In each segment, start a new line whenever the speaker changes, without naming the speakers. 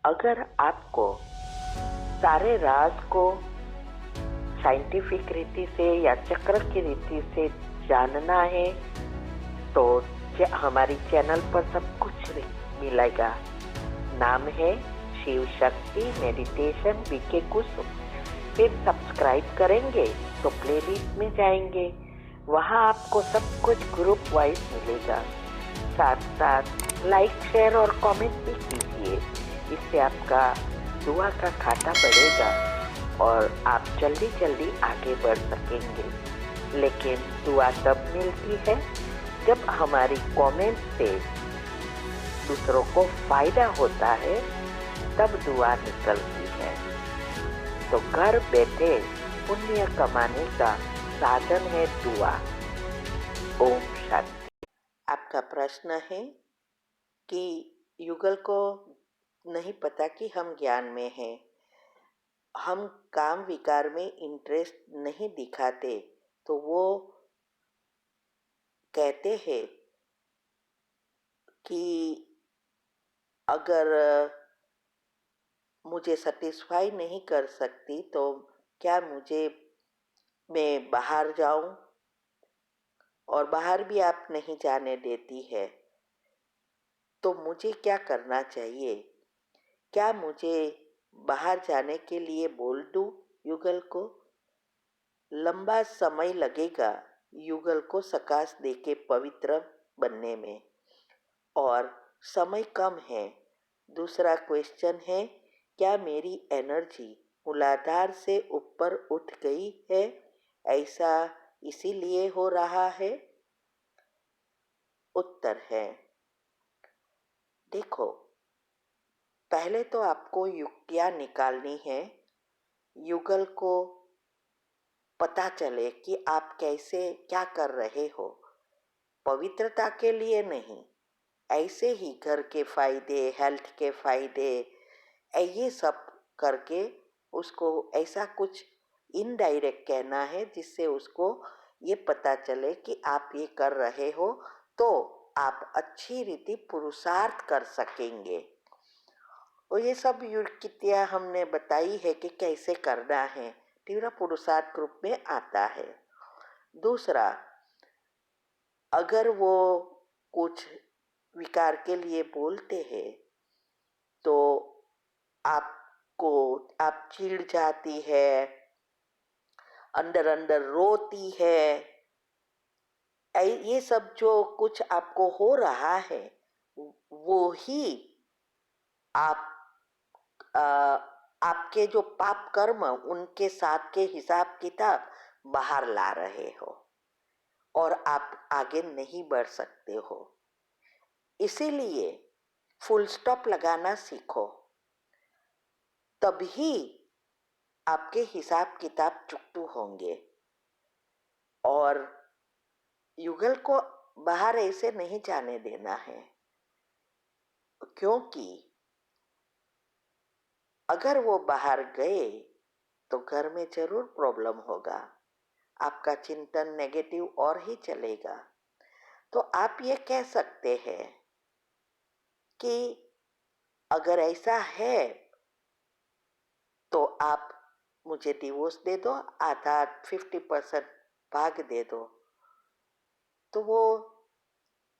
अगर आपको सारे राज को साइंटिफिक रीति से या चक्र की रीति से जानना है तो हमारी चैनल पर सब कुछ मिलेगा। नाम है शिव शक्ति मेडिटेशन बीके कुसुम। फिर सब्सक्राइब करेंगे तो प्लेलिस्ट में जाएंगे, वहाँ आपको सब कुछ ग्रुप वाइज मिलेगा। साथ साथ लाइक शेयर और कमेंट भी कीजिए, इससे आपका दुआ का खाता बढ़ेगा और आप जल्दी जल्दी आगे बढ़ सकेंगे। लेकिन दुआ तब मिलती है जब हमारी कमेंट से दूसरों को फायदा होता है, तब दुआ निकलती है। तो घर बैठे पुण्य कमाने का साधन है दुआ। ओम शांति। आपका प्रश्न है कि युगल को नहीं पता कि हम ज्ञान में हैं, हम काम विकार में इंटरेस्ट नहीं दिखाते, तो वो कहते हैं कि अगर मुझे सेटिस्फाई नहीं कर सकती तो क्या मैं बाहर जाऊं, और बाहर भी आप नहीं जाने देती है, तो मुझे क्या करना चाहिए? क्या मुझे बाहर जाने के लिए बोल दूं युगल को? लंबा समय लगेगा युगल को सकाश देके पवित्र बनने में, और समय कम है। दूसरा क्वेश्चन है, क्या मेरी एनर्जी मूलाधार से ऊपर उठ गई है, ऐसा इसीलिए हो रहा है? उत्तर है, देखो, पहले तो आपको युक्तियाँ निकालनी है, युगल को पता चले कि आप कैसे क्या कर रहे हो। पवित्रता के लिए नहीं, ऐसे ही घर के फायदे, हेल्थ के फायदे, ये सब करके उसको ऐसा कुछ इनडायरेक्ट कहना है जिससे उसको ये पता चले कि आप ये कर रहे हो, तो आप अच्छी रीति पुरुषार्थ कर सकेंगे। और ये सब युक्तियाँ हमने बताई है कि कैसे करना है, तीव्र पुरुषार्थ ग्रुप में आता है। दूसरा, अगर वो कुछ विकार के लिए बोलते हैं तो आप चिढ़ जाती है, अंदर अंदर रोती है, ये सब जो कुछ आपको हो रहा है वो ही आप आपके जो पाप कर्म उनके साथ के हिसाब किताब बाहर ला रहे हो और आप आगे नहीं बढ़ सकते हो। इसीलिए फुल स्टॉप लगाना सीखो, तभी आपके हिसाब किताब चुकतू होंगे। और युगल को बाहर ऐसे नहीं जाने देना है, क्योंकि अगर वो बाहर गए तो घर में जरूर प्रॉब्लम होगा, आपका चिंतन नेगेटिव और ही चलेगा। तो आप ये कह सकते हैं कि अगर ऐसा है तो आप मुझे डिवोर्स दे दो, आधा 50% भाग दे दो, तो वो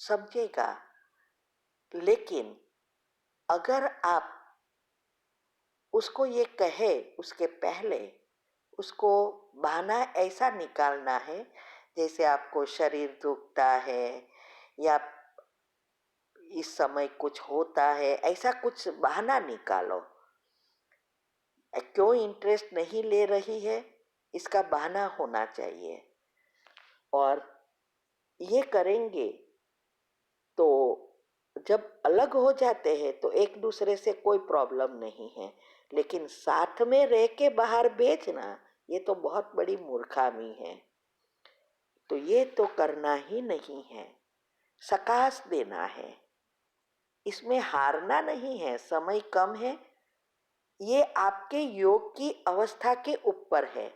समझेगा। लेकिन अगर आप उसको ये कहे, उसके पहले उसको बहाना ऐसा निकालना है जैसे आपको शरीर दुखता है या इस समय कुछ होता है, ऐसा कुछ बहाना निकालो। क्यों इंटरेस्ट नहीं ले रही है, इसका बहाना होना चाहिए। और ये करेंगे तो जब अलग हो जाते हैं तो एक दूसरे से कोई प्रॉब्लम नहीं है, लेकिन साथ में रह के बाहर बेचना, ये तो बहुत बड़ी मूर्खामी है। तो ये तो करना ही नहीं है, सकाश देना है, इसमें हारना नहीं है। समय कम है, ये आपके योग की अवस्था के ऊपर है।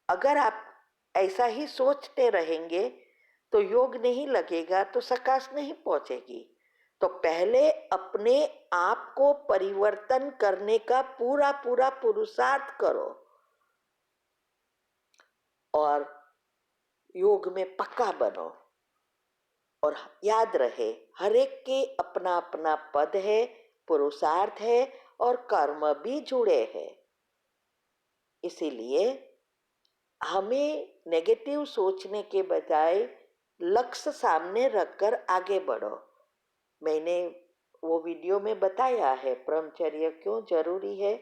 अगर आप ऐसा ही सोचते रहेंगे तो योग नहीं लगेगा, तो सकाश नहीं पहुंचेगी। तो पहले अपने आप को परिवर्तन करने का पूरा पूरा पुरुषार्थ करो और योग में पक्का बनो। और याद रहे, हर एक के अपना अपना पद है, पुरुषार्थ है और कर्म भी जुड़े हैं। इसीलिए हमें नेगेटिव सोचने के बजाय लक्ष्य सामने रखकर आगे बढ़ो। मैंने वो वीडियो में बताया है ब्रह्मचर्य क्यों जरूरी है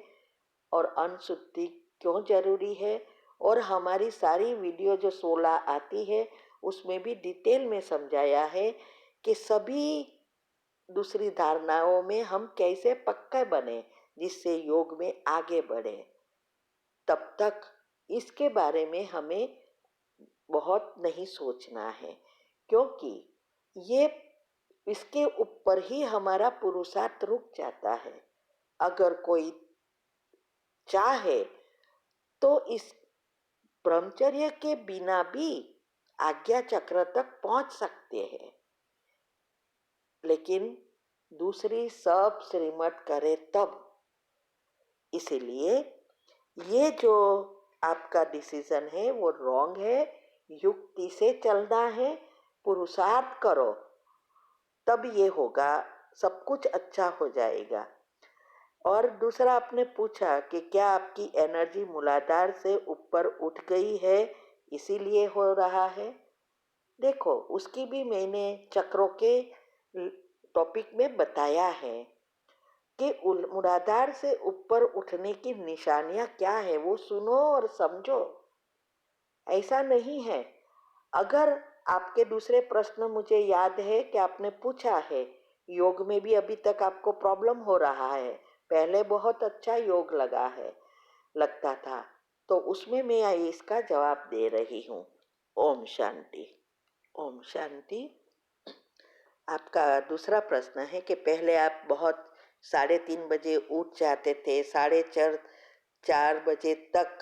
और अनशुद्धि क्यों जरूरी है, और हमारी सारी वीडियो जो 16 आती है उसमें भी डिटेल में समझाया है कि सभी दूसरी धारणाओं में हम कैसे पक्के बने जिससे योग में आगे बढ़े। तब तक इसके बारे में हमें बहुत नहीं सोचना है, क्योंकि ये इसके ऊपर ही हमारा पुरुषार्थ रुक जाता है। अगर कोई चाहे तो इस ब्रह्मचर्य के बिना भी आज्ञा चक्र तक पहुंच सकते हैं, लेकिन दूसरी सब श्रीमत करे तब। इसीलिए ये जो आपका डिसीजन है वो रॉन्ग है। युक्ति से चलना है, पुरुषार्थ करो, तब ये होगा, सब कुछ अच्छा हो जाएगा। और दूसरा आपने पूछा कि क्या आपकी एनर्जी मूलाधार से ऊपर उठ गई है इसीलिए हो रहा है। देखो, उसकी भी मैंने चक्रों के टॉपिक में बताया है कि मूलाधार से ऊपर उठने की निशानियां क्या है, वो सुनो और समझो। ऐसा नहीं है। अगर आपके दूसरे प्रश्न मुझे याद है कि आपने पूछा है योग में भी अभी तक आपको प्रॉब्लम हो रहा है, पहले बहुत अच्छा योग लगता था, तो उसमें मैं इसका जवाब दे रही हूँ। ओम शांति। ओम शांति। आपका दूसरा प्रश्न है कि पहले आप बहुत 3:30 बजे उठ जाते थे, 4:30 बजे तक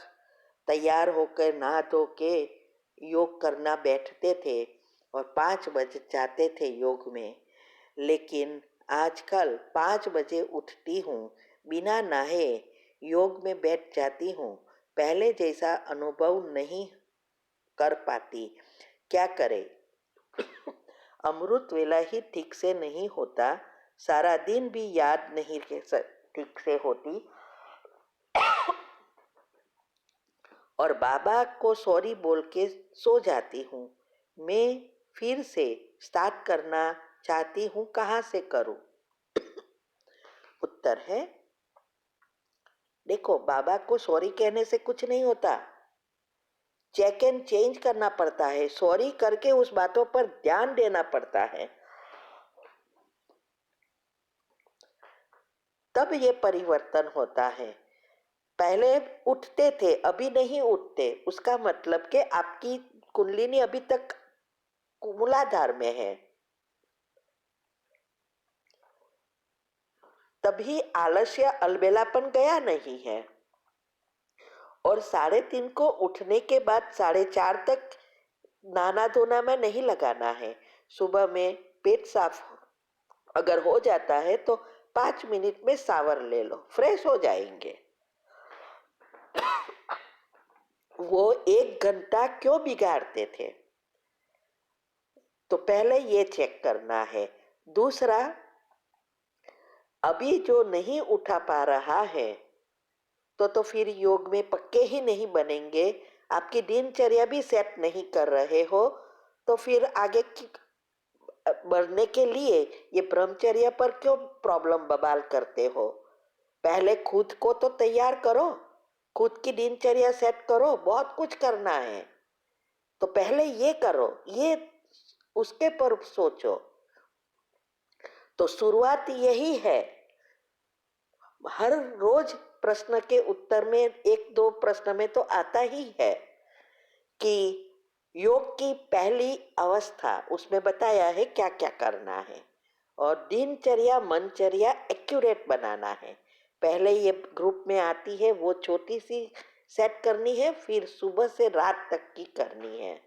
तैयार होकर नहा धो के योग करना बैठते थे और 5 बजे जाते थे योग में। लेकिन आजकल 5 बजे उठती हूँ, बिना नहाए योग में बैठ जाती हूँ, पहले जैसा अनुभव नहीं कर पाती, क्या करें? अमृत वेला ही ठीक से नहीं होता, सारा दिन भी याद नहीं ठीक से होती, और बाबा को सॉरी बोल के सो जाती हूँ। मैं फिर से स्टार्ट करना चाहती हूँ, कहाँ से करूँ? उत्तर है, देखो, बाबा को सॉरी कहने से कुछ नहीं होता, चेक एंड चेंज करना पड़ता है। सॉरी करके उस बातों पर ध्यान देना पड़ता है, तब ये परिवर्तन होता है। पहले उठते थे, अभी नहीं उठते, उसका मतलब कि आपकी कुंडलिनी अभी तक मूलाधार में है, तभी आलस्य अलबेलापन गया नहीं है। और 3:30 को उठने के बाद 4:30 तक नहाना धोना में नहीं लगाना है। सुबह में पेट साफ अगर हो जाता है तो 5 मिनट में शावर ले लो, फ्रेश हो जाएंगे। वो 1 घंटा क्यों बिगाड़ते थे? तो पहले ये चेक करना है। दूसरा, अभी जो नहीं उठा पा रहा है तो फिर योग में पक्के ही नहीं बनेंगे, आपकी दिनचर्या भी सेट नहीं कर रहे हो, तो फिर आगे बढ़ने के लिए ये ब्रह्मचर्या पर क्यों प्रॉब्लम बवाल करते हो? पहले खुद को तो तैयार करो, खुद की दिनचर्या सेट करो, बहुत कुछ करना है, तो पहले ये करो, ये उसके पर सोचो। तो शुरुआत यही है। हर रोज प्रश्न के उत्तर में 1-2 प्रश्न में तो आता ही है कि योग की पहली अवस्था, उसमें बताया है क्या क्या करना है, और दिनचर्या मनचर्या एक्यूरेट बनाना है। पहले ये ग्रुप में आती है वो छोटी सी सेट करनी है, फिर सुबह से रात तक की करनी है।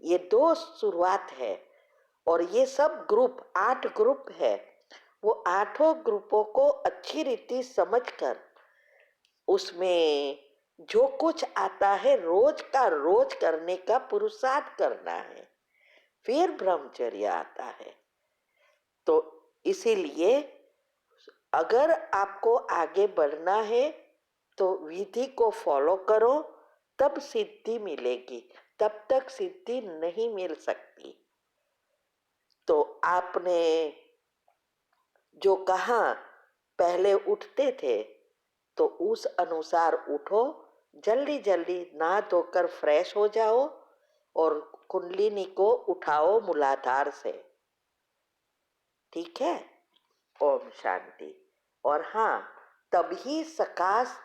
ये 2 शुरुआत है। और ये सब ग्रुप 8 ग्रुप है, वो 8 ग्रुपों को अच्छी रीति समझकर उसमें जो कुछ आता है रोज का रोज करने का पुरुषार्थ करना है, फिर ब्रह्मचर्य आता है। तो इसीलिए अगर आपको आगे बढ़ना है तो विधि को फॉलो करो, तब सिद्धि मिलेगी, तब तक सिद्धि नहीं मिल सकती। तो आपने जो कहा पहले उठते थे, तो उस अनुसार उठो, जल्दी जल्दी नहा धोकर फ्रेश हो जाओ और कुंडलिनी को उठाओ मूलाधार से। ठीक है, ओम शांति। और हाँ, तभी सकाश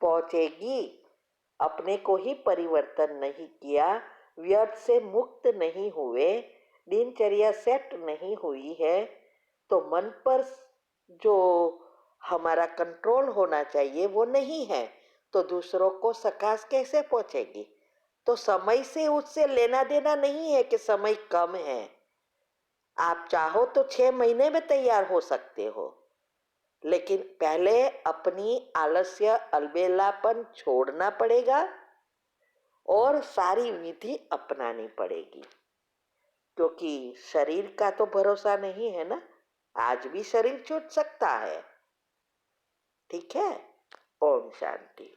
पहुंचेगी। अपने को ही परिवर्तन नहीं किया, व्यर्थ से मुक्त नहीं हुए, दिनचर्या सेट नहीं हुई है, तो मन पर जो हमारा कंट्रोल होना चाहिए वो नहीं है, तो दूसरों को सकाश कैसे पहुंचेगी? तो समय से उससे लेना देना नहीं है कि समय कम है। आप चाहो तो 6 महीने में तैयार हो सकते हो, लेकिन पहले अपनी आलस्य अलबेलापन छोड़ना पड़ेगा और सारी विधि अपनानी पड़ेगी, क्योंकि शरीर का तो भरोसा नहीं है ना, आज भी शरीर छूट सकता है। ठीक है, ओम शांति।